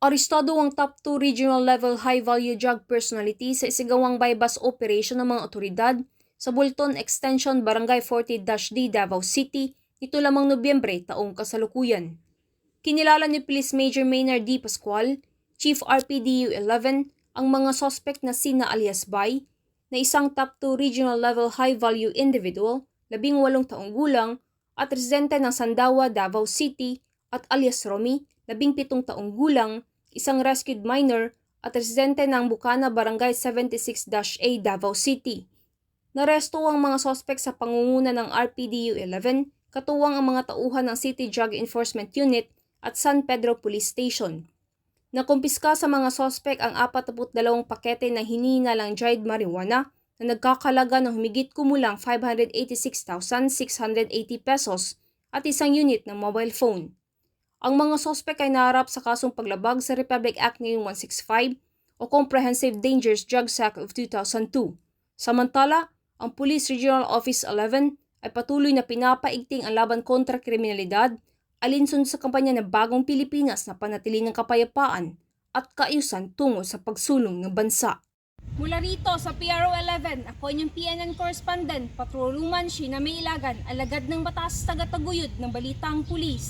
Arestado ang top 2 regional level high-value drug personality sa isigawang bypass operation ng mga otoridad sa Bulton Extension Barangay 40-D, Davao City nito lamang Nobyembre taong kasalukuyan. Kinilala ni Police Major Maynard D. Pascual, Chief RPDU 11, ang mga suspect na sina alias Bay, na isang top 2 regional level high-value individual, 18 taong gulang, at residente ng Sandawa, Davao City, at alias Romy, 17 taong gulang, isang rescued minor, at residente ng Bukana, Barangay 76-A, Davao City. Naresto ang mga sospek sa pangunguna ng RPDU 11, katuwang ang mga tauhan ng City Drug Enforcement Unit at San Pedro Police Station. Nakumpiska sa mga sospek ang 42 pakete na hinihinalang dried marijuana na nagkakalaga ng humigit kumulang 586,680 pesos at isang unit ng mobile phone. Ang mga sospek ay naharap sa kasong paglabag sa Republic Act No. 165 o Comprehensive Dangerous Drugs Act of 2002. Samantala, ang Police Regional Office 11 ay patuloy na pinapaigting ang laban kontra kriminalidad alinsun sa kampanya ng Bagong Pilipinas na panatili ng kapayapaan at kaayusan tungo sa pagsulong ng bansa. Mula rito sa PRO 11, ako inyong PNN correspondent, Patroluman Sheena May Ilagan, alagad ng batas tagataguyod ng Balitang Pulis.